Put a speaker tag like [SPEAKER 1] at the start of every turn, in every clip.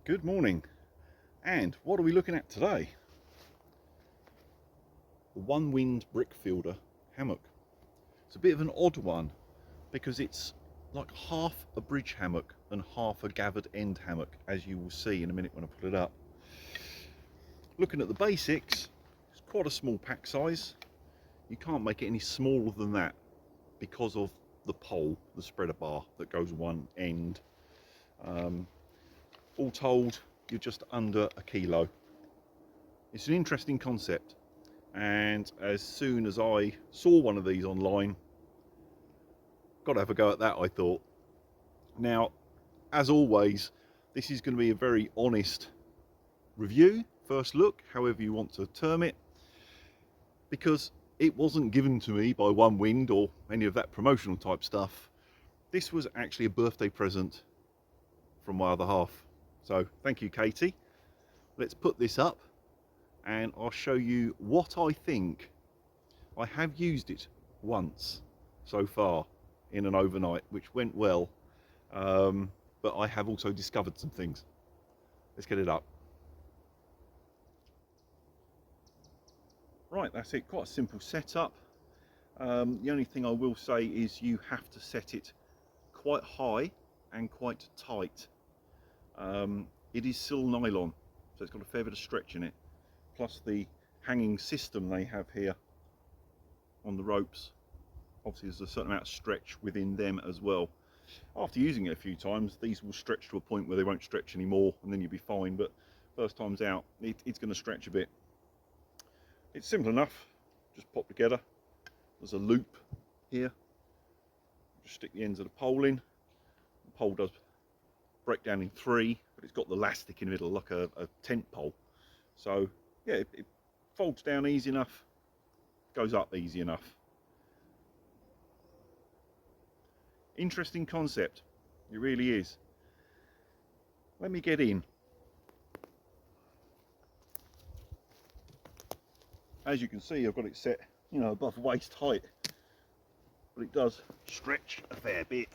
[SPEAKER 1] Good morning, and what are we looking at today? The Onewind Brickfielder hammock. It's a bit of an odd one because it's like half a bridge hammock and half a gathered end hammock, as you will see in a minute when I put it up. Looking at the basics, it's quite a small pack size. You can't make it any smaller than that because of the pole, the spreader bar that goes one end. All told, you're just under a kilo. It's an interesting concept, and as soon as I saw one of these online, got to have a go at that, I thought. Now, as always, this is going to be a very honest review, first look, however you want to term it, because it wasn't given to me by Onewind or any of that promotional type stuff. This was actually a birthday present from my other half. So thank you, Katie. Let's put this up and I'll show you what I think. I have used it once so far in an overnight, which went well, but I have also discovered some things. Let's get it up. Right, that's it, quite a simple setup. The only thing I will say is you have to set it quite high and quite tight. It is still nylon, so it's got a fair bit of stretch in it, plus the hanging system they have here on the ropes. Obviously there's a certain amount of stretch within them as well. After using it a few times, these will stretch to a point where they won't stretch anymore, and then you'll be fine, but first time's out, it's going to stretch a bit. It's simple enough, just pop together. There's a loop here, just stick the ends of the pole in. The pole does break down in three, but it's got the elastic in the middle like a tent pole. So yeah, it folds down easy enough, goes up easy enough. Interesting concept, it really is. Let me get in. As you can see, I've got it set, above waist height, but it does stretch a fair bit.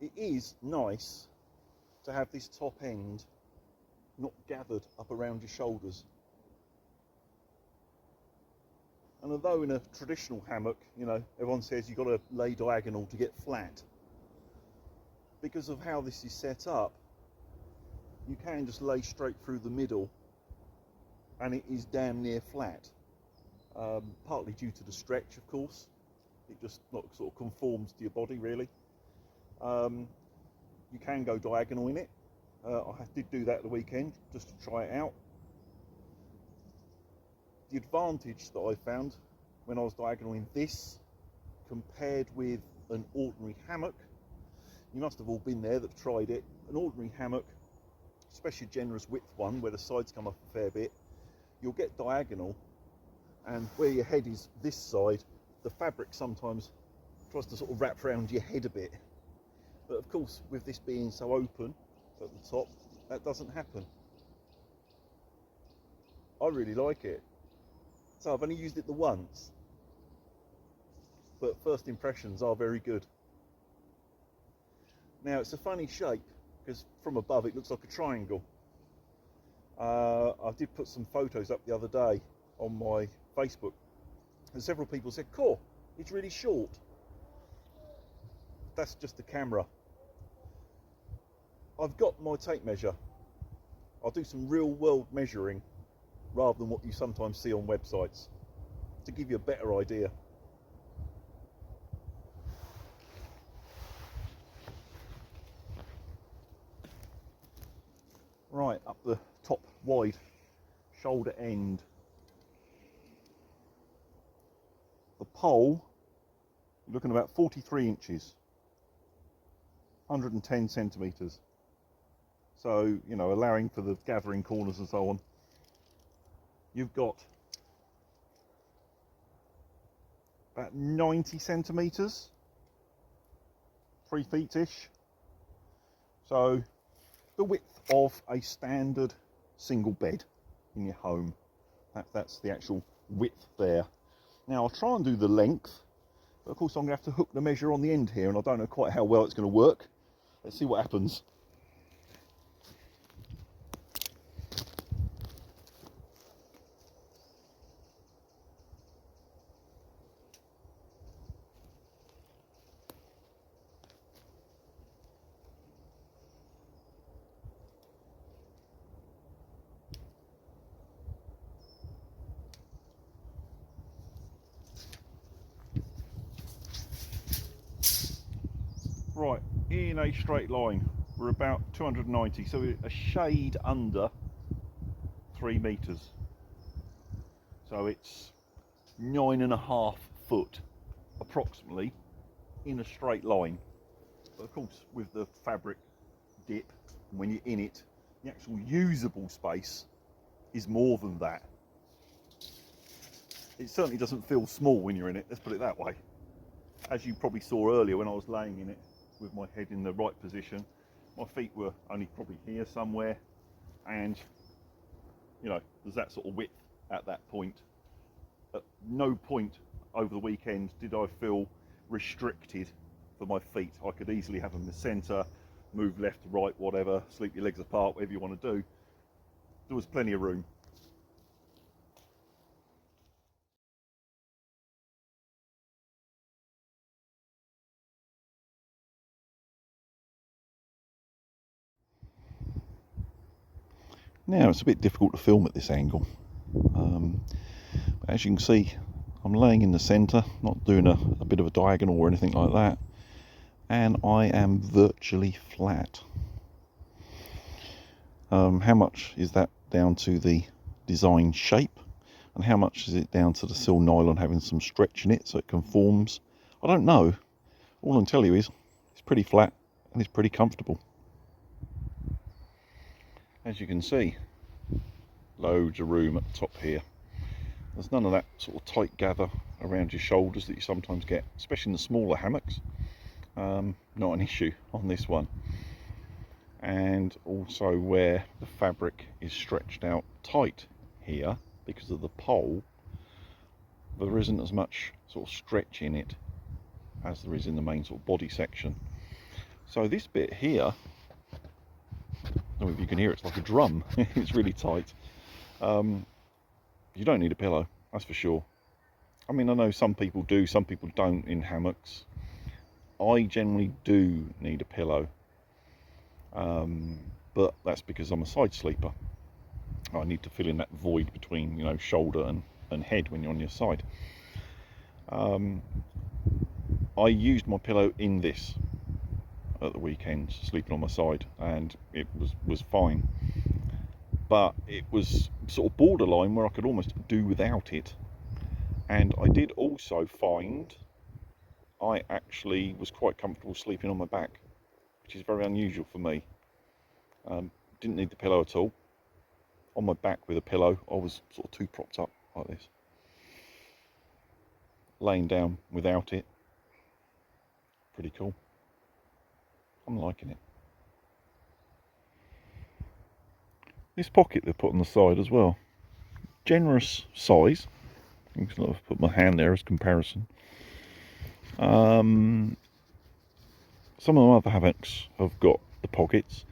[SPEAKER 1] It is nice to have this top end not gathered up around your shoulders. And although in a traditional hammock, everyone says you've got to lay diagonal to get flat, because of how this is set up, you can just lay straight through the middle and it is damn near flat. Partly due to the stretch, of course. It just sort of conforms to your body, really. You can go diagonal in it. I did do that at the weekend just to try it out. The advantage that I found when I was diagonal in this compared with an ordinary hammock, you must have all been there that tried it. An ordinary hammock, especially a generous width one where the sides come up a fair bit, you'll get diagonal, and where your head is this side, the fabric sometimes tries to sort of wrap around your head a bit. But of course, with this being so open at the top, that doesn't happen. I really like it. So I've only used it the once, but first impressions are very good. Now it's a funny shape because from above it looks like a triangle. I did put some photos up the other day on my Facebook, and several people said, "Cool, it's really short." That's just the camera. I've got my tape measure. I'll do some real world measuring rather than what you sometimes see on websites to give you a better idea. Right, up the top wide shoulder end. The pole, you're looking about 43 inches, 110 centimetres. So, allowing for the gathering corners and so on. You've got about 90 centimetres, 3 feet-ish. So the width of a standard single bed in your home. That's the actual width there. Now I'll try and do the length, but of course I'm going to have to hook the measure on the end here, and I don't know quite how well it's going to work. Let's see what happens. Right, in a straight line, we're about 290, so we're a shade under 3 meters. So it's 9.5 foot approximately in a straight line. But of course, with the fabric dip, when you're in it, the actual usable space is more than that. It certainly doesn't feel small when you're in it, let's put it that way. As you probably saw earlier when I was laying in it with my head in the right position, my feet were only probably here somewhere, and you know, there's that sort of width at that point. At no point over the weekend did I feel restricted for my feet. I could easily have them in the centre, move left to right, whatever, sleep your legs apart, whatever you want to do. There was plenty of room. Now it's a bit difficult to film at this angle. As you can see, I'm laying in the centre, not doing a bit of a diagonal or anything like that, and I am virtually flat. How much is that down to the design shape, and how much is it down to the sil nylon having some stretch in it so it conforms? I don't know. All I can tell you is it's pretty flat and it's pretty comfortable. As you can see, loads of room at the top here. There's none of that sort of tight gather around your shoulders that you sometimes get, especially in the smaller hammocks. Not an issue on this one. And also where the fabric is stretched out tight here because of the pole, there isn't as much sort of stretch in it as there is in the main sort of body section. So this bit here, I don't know if you can hear, it's like a drum. It's really tight. You don't need a pillow, that's for sure. I mean, I know some people do, some people don't in hammocks. I generally do need a pillow, but that's because I'm a side sleeper. I need to fill in that void between, you know, shoulder and head when you're on your side. I used my pillow in this at the weekend, sleeping on my side, and it was fine. But it was sort of borderline where I could almost do without it. And I did also find I actually was quite comfortable sleeping on my back, which is very unusual for me. Didn't need the pillow at all. On my back with a pillow, I was sort of too propped up like this. Laying down without it, pretty cool. I'm liking it. This pocket they've put on the side as well, generous size. I'm just going to put my hand there as comparison. Some of the other hammocks have got the pockets,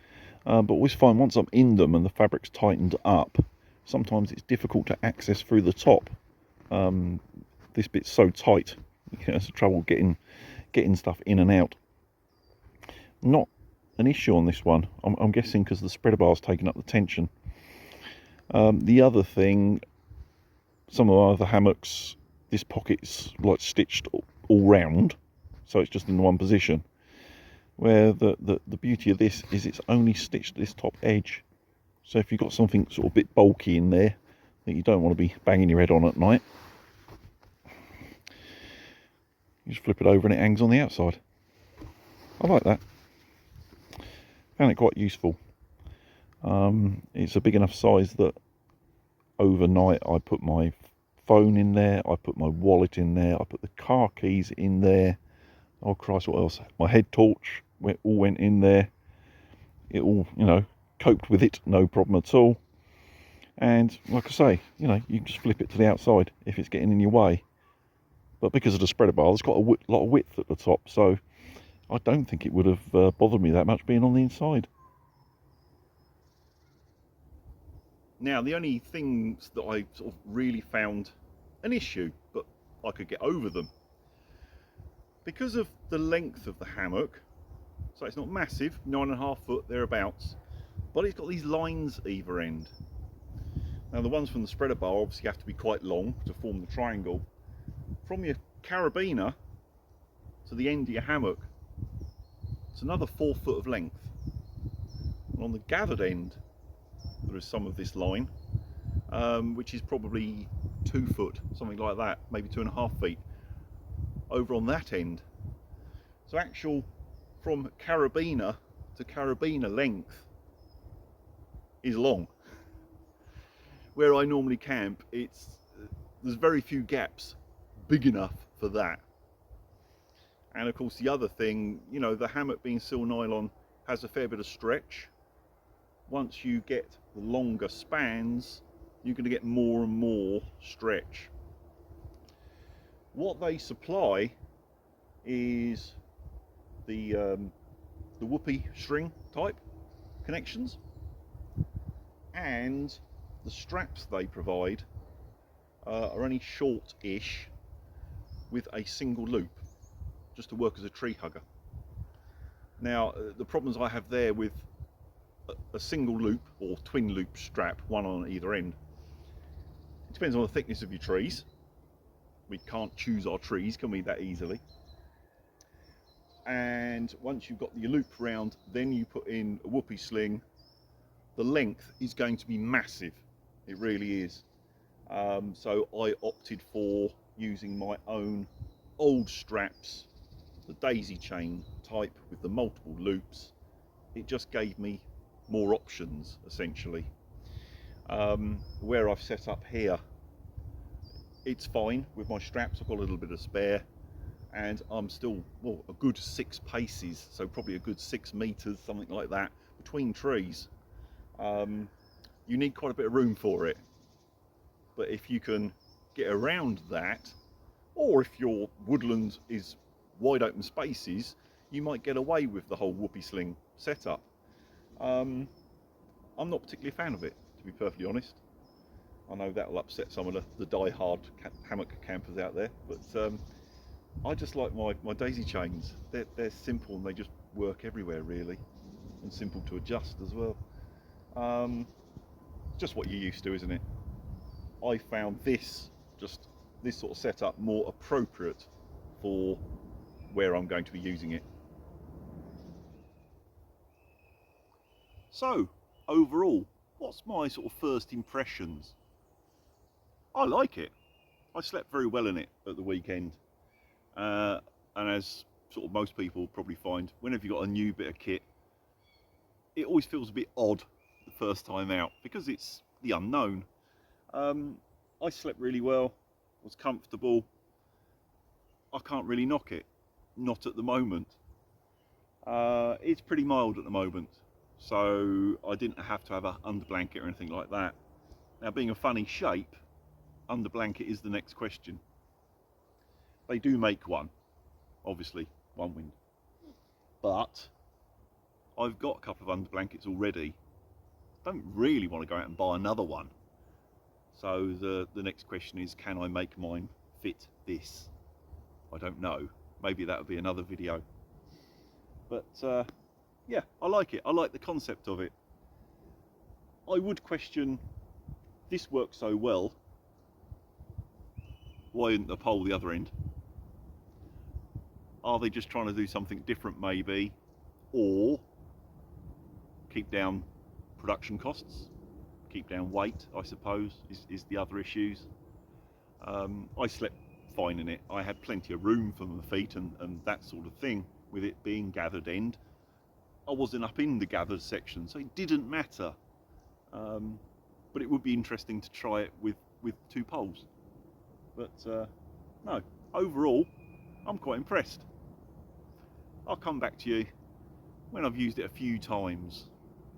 [SPEAKER 1] but always find once I'm in them and the fabric's tightened up, sometimes it's difficult to access through the top. This bit's so tight, it's trouble getting stuff in and out. Not an issue on this one. I'm guessing because the spreader bar's taking up the tension. The other thing, some of our other hammocks, this pocket's like stitched all round, so it's just in one position. Where the beauty of this is it's only stitched this top edge. So if you've got something sort of a bit bulky in there that you don't want to be banging your head on at night, you just flip it over and it hangs on the outside. I like that. Found it quite useful. It's a big enough size that overnight I put my phone in there, I put my wallet in there, I put the car keys in there. Oh Christ, what else? My head torch all went in there. It all, you know, coped with it, no problem at all. And like I say, you know, you can just flip it to the outside if it's getting in your way. But because of the spreader bar, it's got a lot of width at the top, so I don't think it would have bothered me that much being on the inside. Now, the only things that I sort of really found an issue, but I could get over them, because of the length of the hammock. So it's not massive, 9.5 foot thereabouts, but it's got these lines either end. Now the ones from the spreader bar obviously have to be quite long to form the triangle. From your carabiner to the end of your hammock, it's another 4 foot of length. And on the gathered end, there is some of this line, which is probably 2 foot, something like that, maybe 2.5 feet, over on that end. So actual from carabiner to carabiner length is long. Where I normally camp, there's very few gaps big enough for that. And of course the other thing, you know, the hammock being sil nylon has a fair bit of stretch. Once you get the longer spans, you're going to get more and more stretch. What they supply is the whoopee string type connections, and the straps they provide are only short-ish with a single loop, just to work as a tree hugger. Now the problems I have there with a single loop or twin loop strap, one on either end, it depends on the thickness of your trees. We can't choose our trees, can we, that easily? And once you've got your loop round, then you put in a whoopee sling. The length is going to be massive, it really is. So I opted for using my own old straps, the daisy chain type with the multiple loops. It just gave me more options, essentially. Where I've set up here, it's fine with my straps. I've got a little bit of spare, and I'm still, well, a good 6 paces, so probably a good 6 meters, something like that, between trees. You need quite a bit of room for it, but if you can get around that, or if your woodland is wide open spaces, you might get away with the whole whoopee sling setup. I'm not particularly a fan of it, to be perfectly honest. I know that'll upset some of the die-hard hammock campers out there, but I just like my daisy chains. They're simple and they just work everywhere, really, and simple to adjust as well. Just what you're used to, isn't it? I found this sort of setup more appropriate for where I'm going to be using it. So overall, what's my sort of first impressions? I like it. I slept very well in it at the weekend, and as sort of most people probably find, whenever you've got a new bit of kit, it always feels a bit odd the first time out because it's the unknown. I slept really well, was comfortable. I can't really knock it, not at the moment. It's pretty mild at the moment, so I didn't have to have an under blanket or anything like that. Now, being a funny shape, under blanket is the next question. They do make one, obviously, Onewind, but I've got a couple of under blankets already. Don't really want to go out and buy another one. So the next question is, can I make mine fit this? I don't know. Maybe that would be another video. But yeah, I like it. I like the concept of it. I would question, this works so well, why isn't the pole the other end? Are they just trying to do something different, maybe? Or keep down production costs? Keep down weight, I suppose, is the other issues. I slept fine in it. I had plenty of room for my feet and that sort of thing, with it being gathered end. I wasn't up in the gathered section, so it didn't matter. But it would be interesting to try it with 2 poles. But no, overall, I'm quite impressed. I'll come back to you when I've used it a few times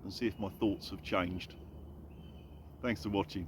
[SPEAKER 1] and see if my thoughts have changed. Thanks for watching.